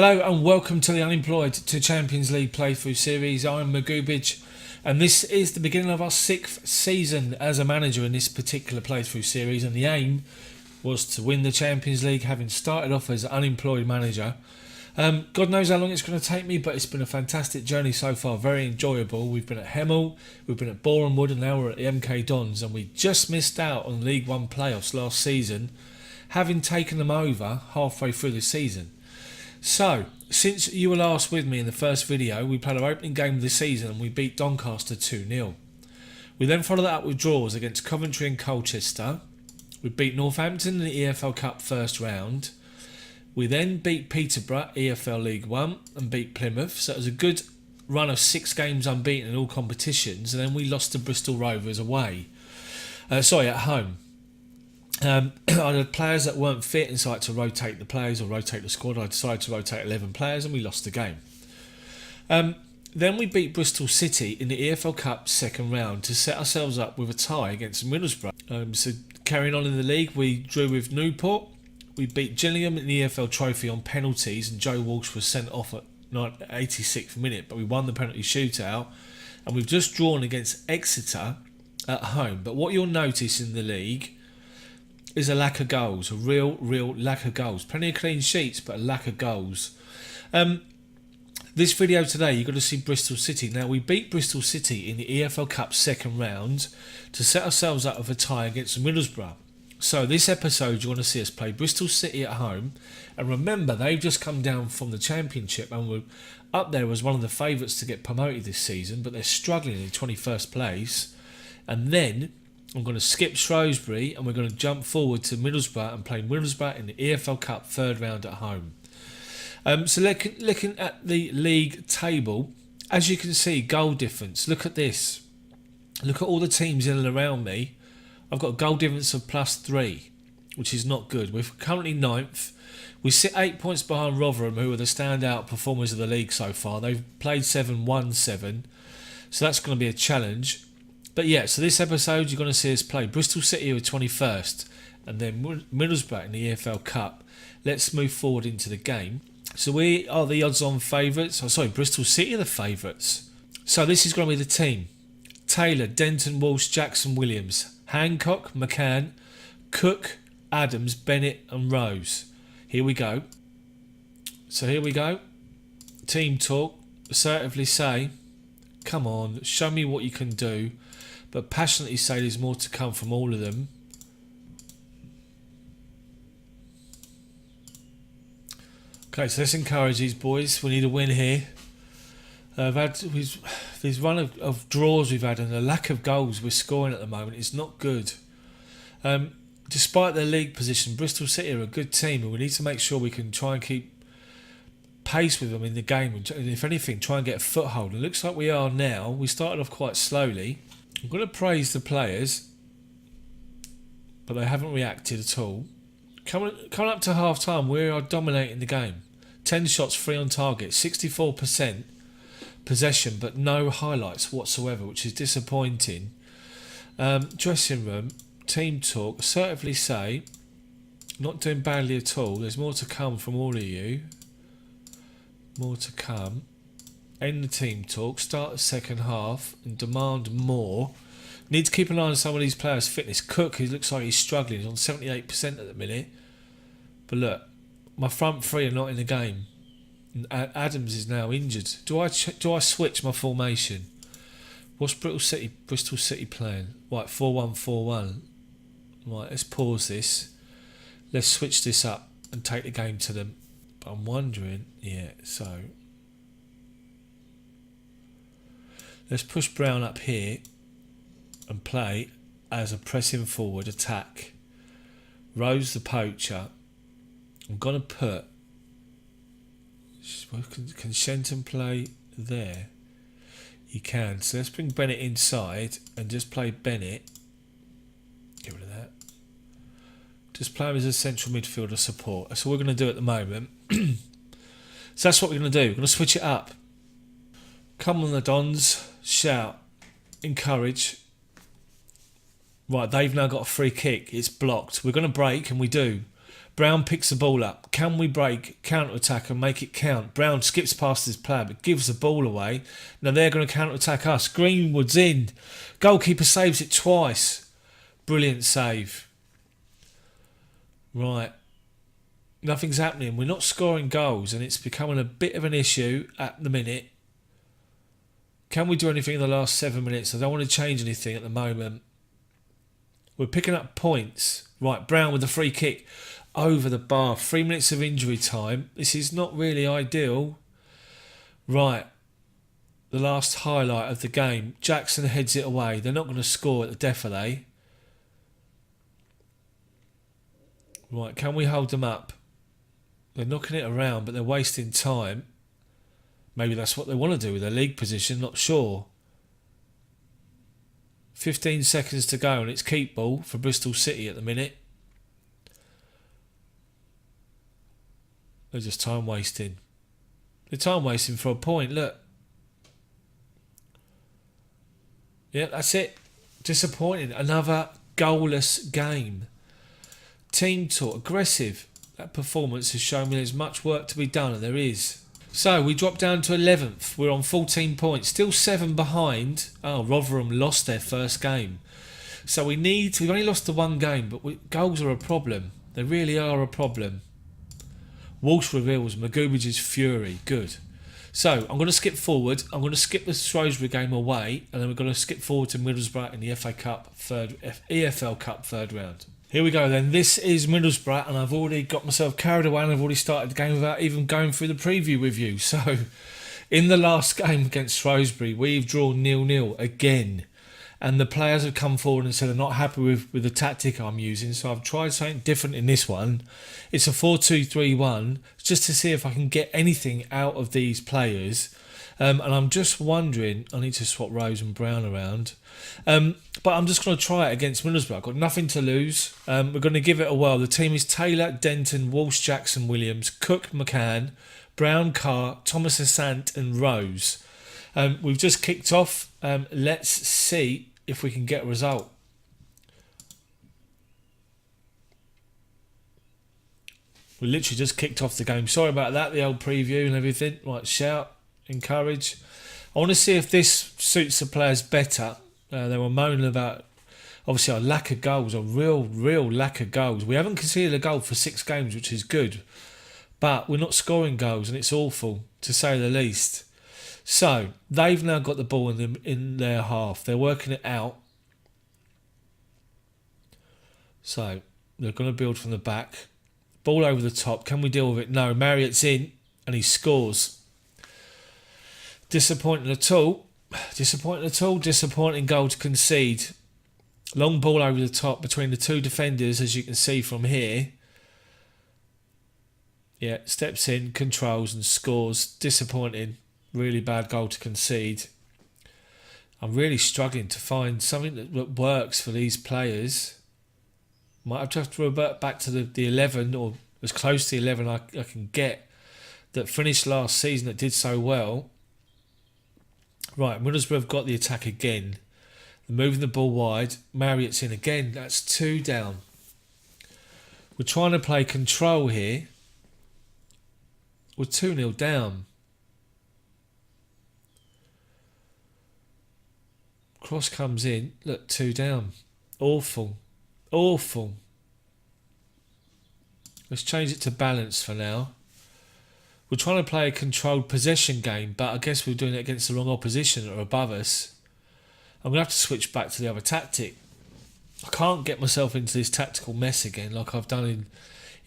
Hello and welcome to the Unemployed to Champions League playthrough series. I'm McGoobage and this is the beginning of our 6th season as a manager in this particular playthrough series, and the aim was to win the Champions League, having started off as an unemployed manager. God knows how long it's going to take me, but it's been a fantastic journey so far, very enjoyable. We've been at Hemel, we've been at Boreham Wood, and now we're at the MK Dons, and we just missed out on League One playoffs last season, having taken them over halfway through the season. So, since you were last with me in the first video, we played our opening game of the season and we beat Doncaster 2-0. We then followed that up with draws against Coventry and Colchester. We beat Northampton in the EFL Cup first round. We then beat Peterborough, EFL League One, and beat Plymouth. So it was a good run of 6 games unbeaten in all competitions, and then we lost to Bristol Rovers away. At home. I had players that weren't fit and decided to rotate the players or rotate the squad. I decided to rotate 11 players and we lost the game. Then we beat Bristol City in the EFL Cup second round to set ourselves up with a tie against Middlesbrough. So carrying on in the league, we drew with Newport. We beat Gillingham in the EFL Trophy on penalties, and Joe Walsh was sent off at 86th minute, but we won the penalty shootout. And we've just drawn against Exeter at home. But what you'll notice in the league is a lack of goals, a real lack of goals. Plenty of clean sheets, but a lack of goals. This video today, you're going to see Bristol City. Now, we beat Bristol City in the EFL Cup second round to set ourselves up with a tie against Middlesbrough. So this episode, you're going to see us play Bristol City at home. And remember, they've just come down from the Championship and were up there as one of the favourites to get promoted this season, but they're struggling in 21st place. And then I'm going to skip Shrewsbury and we're going to jump forward to Middlesbrough and play Middlesbrough in the EFL Cup third round at home. So looking at the league table, as you can see, goal difference. Look at this. Look at all the teams in and around me. I've got a goal difference of +3, which is not good. We're currently 9th. We sit 8 points behind Rotherham, who are the standout performers of the league so far. They've played 7, won 7. So that's going to be a challenge. But yeah, so this episode you're going to see us play Bristol City with 21st and then Middlesbrough in the EFL Cup. Let's move forward into the game. So we are the odds-on favourites. Bristol City are the favourites. So this is going to be the team. Taylor, Denton, Walsh, Jackson, Williams, Hancock, McCann, Cook, Adams, Bennett and Rose. Here we go. So here we go. Team talk. Assertively say, come on, show me what you can do. But passionately say there's more to come from all of them. Okay, so let's encourage these boys. We need a win here. This run of draws we've had and the lack of goals we're scoring at the moment is not good. Despite their league position, Bristol City are a good team and we need to make sure we can try and keep pace with them in the game and if anything try and get a foothold. It looks like we are now. We started off quite slowly. I'm going to praise the players, but they haven't reacted at all. Coming up to half time, we are dominating the game. 10 shots, 3 on target, 64% possession, but no highlights whatsoever, which is disappointing. Dressing room, team talk, assertively say, not doing badly at all. There's more to come from all of you. More to come. End the team talk, start the second half and demand more. Need to keep an eye on some of these players' fitness. Cook, he looks like he's struggling. He's on 78% at the minute. But look, my front three are not in the game. And Adams is now injured. Do I switch my formation? What's Bristol City playing? Right, 4-1-4-1. Right, let's pause this. Let's switch this up and take the game to them. But I'm wondering, yeah, so let's push Brown up here and play as a pressing forward attack. Rose the poacher. I'm going to put... Can Shenton play there? He can. So let's bring Bennett inside and just play Bennett. Get rid of that. Just play him as a central midfielder support. That's what we're going to do at the moment. So that's what we're going to do. We're going to switch it up. Come on the Dons. Shout. Encourage. Right, they've now got a free kick. It's blocked. We're going to break, and we do. Brown picks the ball up. Can we break, counter-attack and make it count? Brown skips past his player but gives the ball away. Now they're going to counter-attack us. Greenwood's in. Goalkeeper saves it twice. Brilliant save. Right. Nothing's happening. We're not scoring goals and it's becoming a bit of an issue at the minute. Can we do anything in the last 7 minutes? I don't want to change anything at the moment. We're picking up points. Right, Brown with the free kick over the bar. 3 minutes of injury time. This is not really ideal. Right. The last highlight of the game. Jackson heads it away. They're not going to score at the death, are they? Right, can we hold them up? They're knocking it around, but they're wasting time. Maybe that's what they want to do with their league position, not sure. 15 seconds to go and it's keep ball for Bristol City at the minute. They're just time wasting. They're time wasting for a point, look. Yeah, that's it. Disappointing. Another goalless game. Team talk, aggressive. That performance has shown me there's much work to be done, and there is. So we dropped down to 11th. We're on 14 points, still 7 behind. Oh, Rotherham lost their first game. So we've only lost the one game, but goals are a problem. They really are a problem. Walsh reveals McGoobage's fury. Good. So I'm going to skip forward. I'm going to skip the Shrewsbury game away, and then we're going to skip forward to Middlesbrough in the EFL Cup third round. Here we go then. This is Middlesbrough, and I've already got myself carried away and I've already started the game without even going through the preview with you. So, in the last game against Shrewsbury, we've drawn 0-0 again. And the players have come forward and said they're not happy with the tactic I'm using. So I've tried something different in this one. It's a 4-2-3-1, just to see if I can get anything out of these players. And I'm just wondering, I need to swap Rose and Brown around. But I'm just going to try it against Middlesbrough. I've got nothing to lose. We're going to give it a whirl. The team is Taylor, Denton, Walsh, Jackson, Williams, Cook, McCann, Brown, Carr, Thomas Asante and Rose. We've just kicked off. Let's see if we can get a result. We literally just kicked off the game. Sorry about that, the old preview and everything. Right, shout, encourage. I want to see if this suits the players better. They were moaning about, obviously, our lack of goals, a real lack of goals. We haven't conceded a goal for 6 games, which is good. But we're not scoring goals, and it's awful, to say the least. So, they've now got the ball in their half. They're working it out. So, they're going to build from the back. Ball over the top. Can we deal with it? No. Marriott's in, and he scores. Disappointing at all. Disappointing goal to concede. Long ball over the top between the two defenders, as you can see from here. Yeah, steps in, controls and scores. Disappointing. Really bad goal to concede. I'm really struggling to find something that works for these players. Might have to revert back to the 11 or as close to the 11 I can get that finished last season that did so well. Right, Middlesbrough have got the attack again. They're moving the ball wide. Marriott's in again. That's 2 down. We're trying to play control here. We're 2-0 down. Cross comes in. Look, 2 down. Awful. Let's change it to balance for now. We're trying to play a controlled possession game, but I guess we're doing it against the wrong opposition that are above us. I'm going to have to switch back to the other tactic. I can't get myself into this tactical mess again like I've done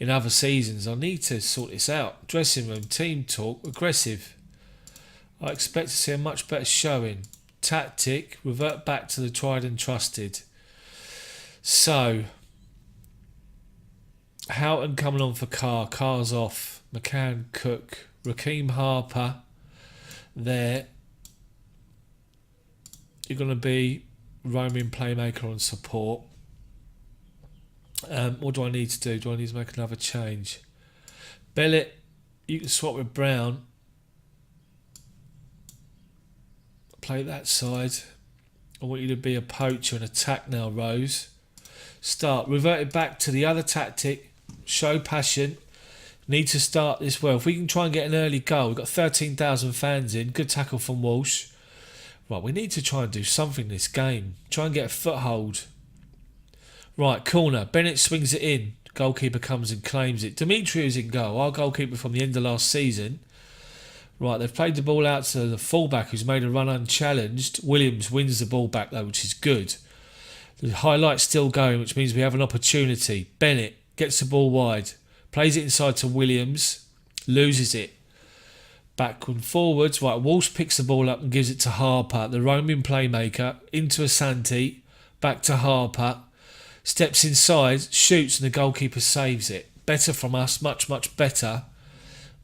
in other seasons. I need to sort this out. Dressing room, team talk, aggressive. I expect to see a much better showing. Tactic, revert back to the tried and trusted. So, Houghton coming on for Carr. Carr's off. McCann, Cook, Raheem Harper there. You're going to be roaming playmaker on support. What do I need to do? Do I need to make another change? Bellett, you can swap with Brown. Play that side. I want you to be a poacher and attack now, Rose. Start. Revert it back to the other tactic. show passion. Need to start this well. If we can try and get an early goal, we've got 13,000 fans in. Good tackle from Walsh. Right, we need to try and do something in this game. Try and get a foothold. Right, corner. Bennett swings it in. Goalkeeper comes and claims it. Dimitriou's in goal. Our goalkeeper from the end of last season. Right, they've played the ball out to the fullback who's made a run unchallenged. Williams wins the ball back though, which is good. The highlight's still going, which means we have an opportunity. Bennett gets the ball wide. Plays it inside to Williams. Loses it. Backward and forwards. Right, Walsh picks the ball up and gives it to Harper, the roaming playmaker. Into Asante. Back to Harper. Steps inside, shoots, and the goalkeeper saves it. Better from us, much, much better.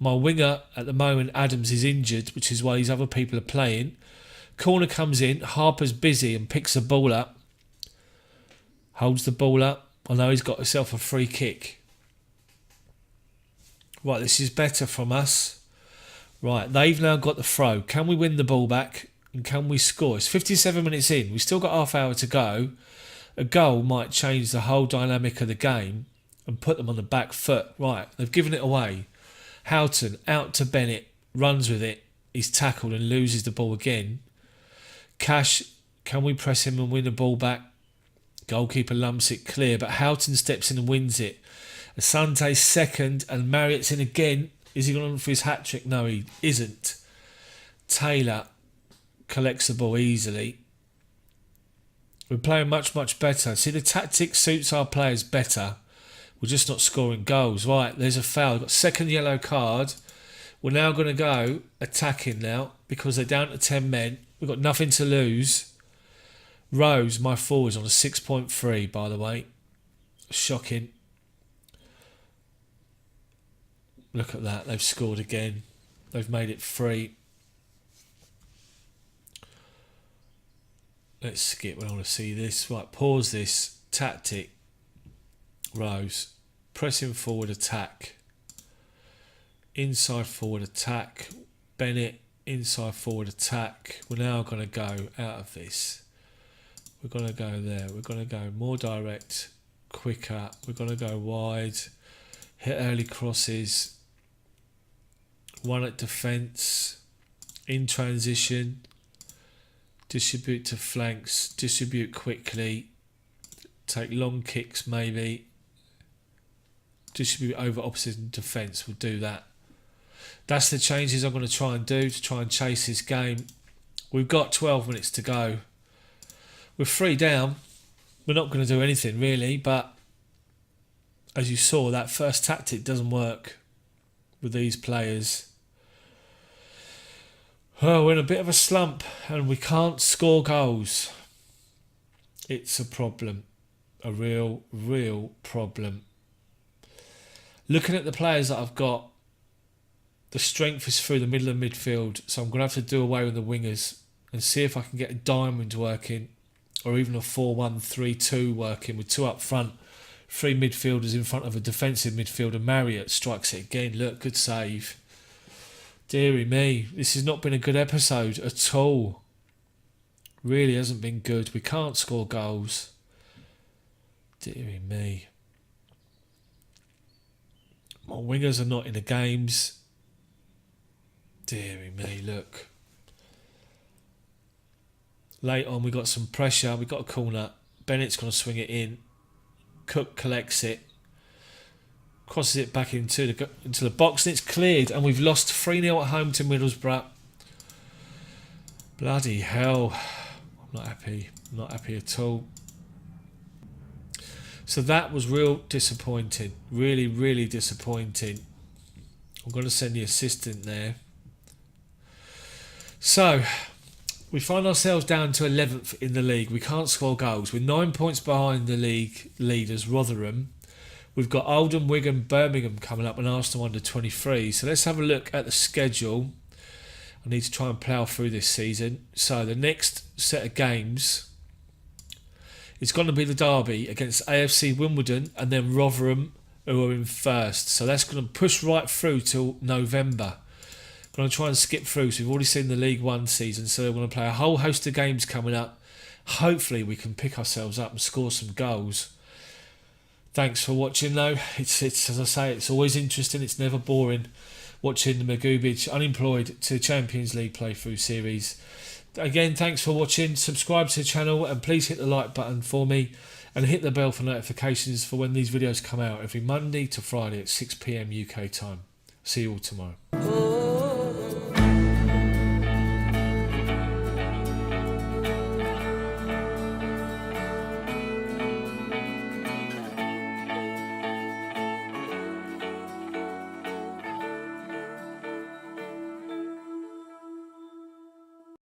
My winger at the moment, Adams, is injured, which is why these other people are playing. Corner comes in. Harper's busy and picks the ball up. Holds the ball up. I know he's got himself a free kick. Right, this is better from us. Right, they've now got the throw. Can we win the ball back? And can we score? It's 57 minutes in. We've still got half hour to go. A goal might change the whole dynamic of the game and put them on the back foot. Right, they've given it away. Houghton out to Bennett. Runs with it. He's tackled and loses the ball again. Cash, can we press him and win the ball back? Goalkeeper lumps it clear, but Houghton steps in and wins it. Asante's second and Marriott's in again. Is he going on for his hat-trick? No, he isn't. Taylor collects the ball easily. We're playing much, much better. See, the tactic suits our players better. We're just not scoring goals. Right, there's a foul. We've got second yellow card. We're now going to go attacking now because they're down to 10 men. We've got nothing to lose. Rose, my forward's on a 6.3, by the way. Shocking. Look at that. They've scored again. They've made it 3. Let's skip. We don't want to see this. Right, pause this. Tactic. Rose. Pressing forward attack. Inside forward attack. Bennett. Inside forward attack. We're now going to go out of this. We're going to go there. We're going to go more direct. Quicker. We're going to go wide. Hit early crosses. One at defence. In transition. Distribute to flanks. Distribute quickly. Take long kicks maybe. Distribute over opposite defence. We'll do that. That's the changes I'm going to try and do to try and chase this game. We've got 12 minutes to go. We're 3 down. We're not going to do anything really, but as you saw, that first tactic doesn't work with these players. Oh, we're in a bit of a slump and we can't score goals. It's a problem. A real, real problem. Looking at the players that I've got, the strength is through the middle of midfield, so I'm going to have to do away with the wingers and see if I can get a diamond working or even a 4-1-3-2 working with 2 up front, 3 midfielders in front of a defensive midfielder. Marriott strikes it again. Look, good save. Deary me, this has not been a good episode at all. Really hasn't been good. We can't score goals. Deary me. My wingers are not in the games. Deary me, look. Late on we got some pressure. We got a corner. Bennett's going to swing it in. Cook collects it. Crosses it back into the box and it's cleared, and we've lost 3-0 at home to Middlesbrough. Bloody hell. I'm not happy. I'm not happy at all. So that was real disappointing. Really, really disappointing. I'm going to send the assistant there. So we find ourselves down to 11th in the league. We can't score goals. We're 9 points behind the league leaders, Rotherham. We've got Oldham, Wigan, Birmingham coming up and Arsenal under 23. So let's have a look at the schedule. I need to try and plough through this season. So the next set of games is going to be the derby against AFC Wimbledon and then Rotherham, who are in first. So that's going to push right through till November. Going to try and skip through. So we've already seen the League One season. So we're going to play a whole host of games coming up. Hopefully we can pick ourselves up and score some goals Thanks for watching though. It's as I say, it's always interesting. It's never boring watching the McGoobage Unemployed to Champions League playthrough series. Again, thanks for watching. Subscribe to the channel and please hit the like button for me and hit the bell for notifications for when these videos come out every Monday to Friday at 6 PM UK time. See you all tomorrow.